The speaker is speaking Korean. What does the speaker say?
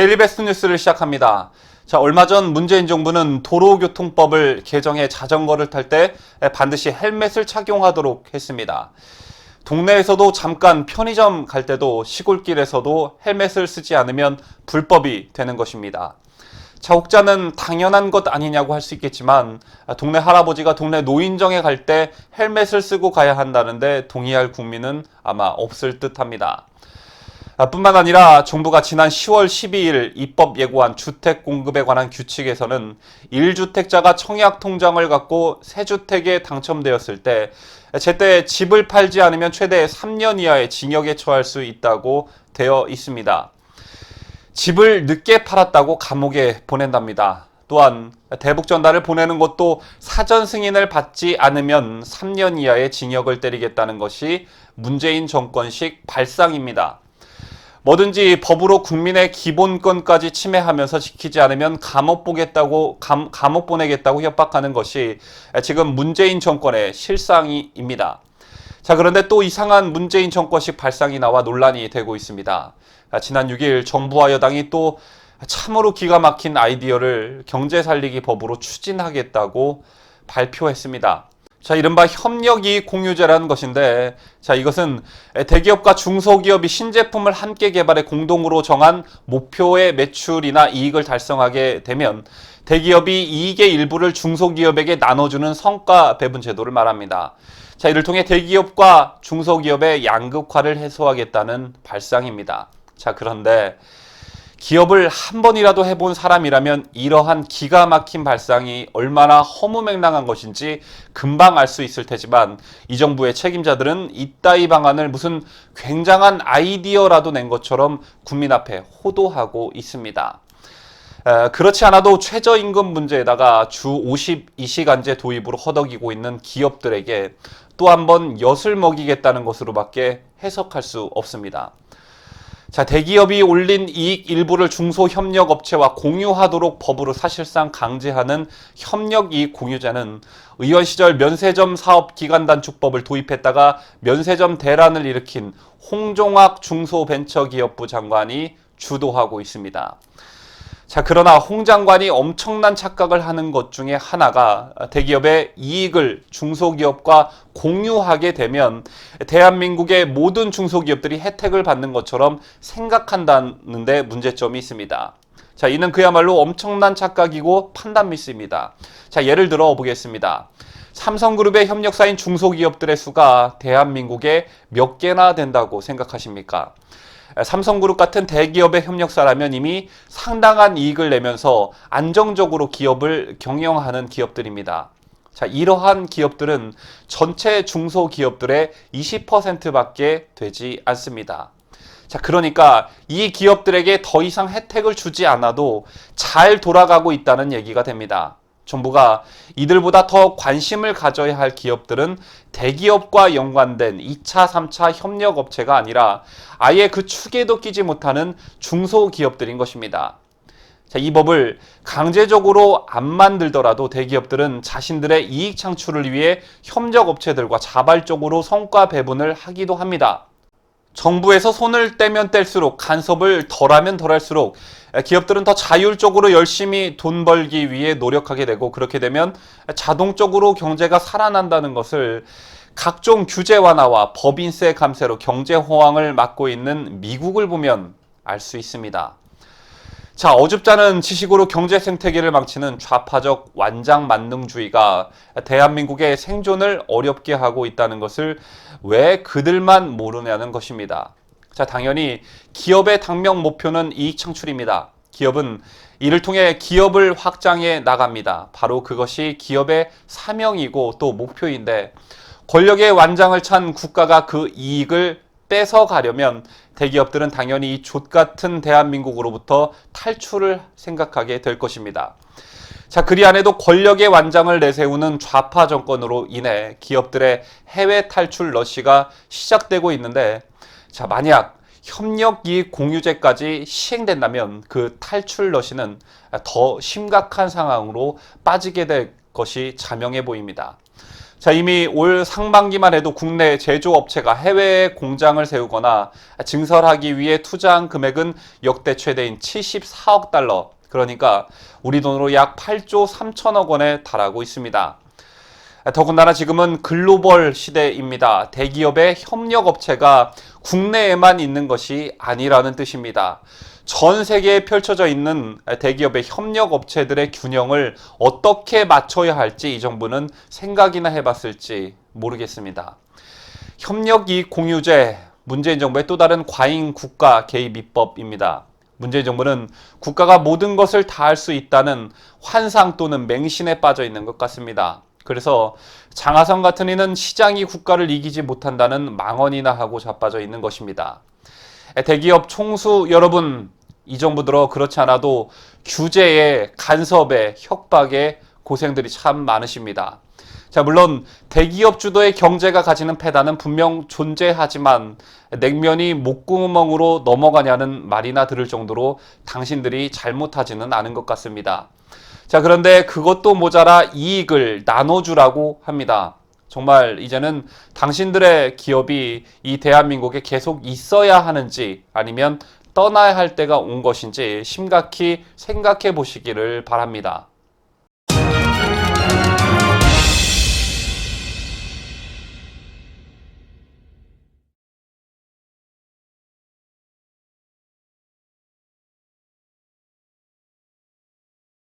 데일리 베스트 뉴스를 시작합니다. 자, 얼마 전 문재인 정부는 도로교통법을 개정해 자전거를 탈 때 반드시 헬멧을 착용하도록 했습니다. 동네에서도 잠깐 편의점 갈 때도 시골길에서도 헬멧을 쓰지 않으면 불법이 되는 것입니다. 자, 혹자는 당연한 것 아니냐고 할 수 있겠지만 동네 할아버지가 동네 노인정에 갈 때 헬멧을 쓰고 가야 한다는데 동의할 국민은 아마 없을 듯합니다. 뿐만 아니라 정부가 지난 10월 12일 입법 예고한 주택 공급에 관한 규칙에서는 1주택자가 청약 통장을 갖고 새 주택에 당첨되었을 때 제때 집을 팔지 않으면 최대 3년 이하의 징역에 처할 수 있다고 되어 있습니다. 집을 늦게 팔았다고 감옥에 보낸답니다. 또한 대북 전단을 보내는 것도 사전 승인을 받지 않으면 3년 이하의 징역을 때리겠다는 것이 문재인 정권식 발상입니다. 뭐든지 법으로 국민의 기본권까지 침해하면서 지키지 않으면 감옥 보내겠다고 협박하는 것이 지금 문재인 정권의 실상입니다. 자, 그런데 또 이상한 문재인 정권식 발상이 나와 논란이 되고 있습니다. 지난 6일 정부와 여당이 또 참으로 기가 막힌 아이디어를 경제 살리기 법으로 추진하겠다고 발표했습니다. 자, 이른바 협력이익 공유제라는 것인데, 자, 이것은 대기업과 중소기업이 신제품을 함께 개발해 공동으로 정한 목표의 매출이나 이익을 달성하게 되면 대기업이 이익의 일부를 중소기업에게 나눠주는 성과 배분 제도를 말합니다. 자, 이를 통해 대기업과 중소기업의 양극화를 해소하겠다는 발상입니다. 자, 그런데 기업을 한 번이라도 해본 사람이라면 이러한 기가 막힌 발상이 얼마나 허무맹랑한 것인지 금방 알 수 있을 테지만 이 정부의 책임자들은 이따위 방안을 무슨 굉장한 아이디어라도 낸 것처럼 국민 앞에 호도하고 있습니다. 그렇지 않아도 최저임금 문제에다가 주 52시간제 도입으로 허덕이고 있는 기업들에게 또 한 번 엿을 먹이겠다는 것으로밖에 해석할 수 없습니다. 자, 대기업이 올린 이익 일부를 중소협력업체와 공유하도록 법으로 사실상 강제하는 협력이익 공유제는 의원 시절 면세점 사업 기간단축법을 도입했다가 면세점 대란을 일으킨 홍종학 중소벤처기업부 장관이 주도하고 있습니다. 자, 그러나 홍 장관이 엄청난 착각을 하는 것 중에 하나가 대기업의 이익을 중소기업과 공유하게 되면 대한민국의 모든 중소기업들이 혜택을 받는 것처럼 생각한다는 데 문제점이 있습니다. 자, 이는 그야말로 엄청난 착각이고 판단 미스입니다. 자, 예를 들어 보겠습니다. 삼성그룹의 협력사인 중소기업들의 수가 대한민국에 몇 개나 된다고 생각하십니까? 삼성그룹 같은 대기업의 협력사라면 이미 상당한 이익을 내면서 안정적으로 기업을 경영하는 기업들입니다. 자, 이러한 기업들은 전체 중소기업들의 20%밖에 되지 않습니다. 자, 그러니까 이 기업들에게 더 이상 혜택을 주지 않아도 잘 돌아가고 있다는 얘기가 됩니다. 정부가 이들보다 더 관심을 가져야 할 기업들은 대기업과 연관된 2차, 3차 협력업체가 아니라 아예 그 축에도 끼지 못하는 중소기업들인 것입니다. 자, 이 법을 강제적으로 안 만들더라도 대기업들은 자신들의 이익 창출을 위해 협력업체들과 자발적으로 성과 배분을 하기도 합니다. 정부에서 손을 떼면 뗄수록 간섭을 덜하면 덜할수록 기업들은 더 자율적으로 열심히 돈 벌기 위해 노력하게 되고 그렇게 되면 자동적으로 경제가 살아난다는 것을 각종 규제 완화와 법인세 감세로 경제 호황을 막고 있는 미국을 보면 알 수 있습니다. 자, 어줍잖은 지식으로 경제 생태계를 망치는 좌파적 완장만능주의가 대한민국의 생존을 어렵게 하고 있다는 것을 왜 그들만 모르냐는 것입니다. 자, 당연히 기업의 당명 목표는 이익 창출입니다. 기업은 이를 통해 기업을 확장해 나갑니다. 바로 그것이 기업의 사명이고 또 목표인데 권력의 완장을 찬 국가가 그 이익을 뺏어가려면 대기업들은 당연히 이 족같은 대한민국으로부터 탈출을 생각하게 될 것입니다. 자, 그리 안에도 권력의 완장을 내세우는 좌파 정권으로 인해 기업들의 해외 탈출 러시가 시작되고 있는데, 자, 만약 협력이익 공유제까지 시행된다면 그 탈출 러시는 더 심각한 상황으로 빠지게 될 것이 자명해 보입니다. 자, 이미 올 상반기만 해도 국내 제조업체가 해외에 공장을 세우거나 증설하기 위해 투자한 금액은 역대 최대인 74억 달러. 그러니까 우리 돈으로 약 8조 3천억 원에 달하고 있습니다. 더군다나 지금은 글로벌 시대입니다. 대기업의 협력업체가 국내에만 있는 것이 아니라는 뜻입니다. 전 세계에 펼쳐져 있는 대기업의 협력업체들의 균형을 어떻게 맞춰야 할지 이 정부는 생각이나 해봤을지 모르겠습니다. 협력이익 공유제, 문재인 정부의 또 다른 과잉 국가 개입 입법입니다. 문재인 정부는 국가가 모든 것을 다 할 수 있다는 환상 또는 맹신에 빠져 있는 것 같습니다. 그래서 장하성 같은 이는 시장이 국가를 이기지 못한다는 망언이나 하고 자빠져 있는 것입니다. 대기업 총수 여러분, 이 정부 들어 그렇지 않아도 규제에, 간섭에, 협박에 고생들이 참 많으십니다. 자, 물론 대기업 주도의 경제가 가지는 패단은 분명 존재하지만 냉면이 목구멍으로 넘어가냐는 말이나 들을 정도로 당신들이 잘못하지는 않은 것 같습니다. 자, 그런데 그것도 모자라 이익을 나눠주라고 합니다. 정말 이제는 당신들의 기업이 이 대한민국에 계속 있어야 하는지 아니면 떠나야 할 때가 온 것인지 심각히 생각해 보시기를 바랍니다.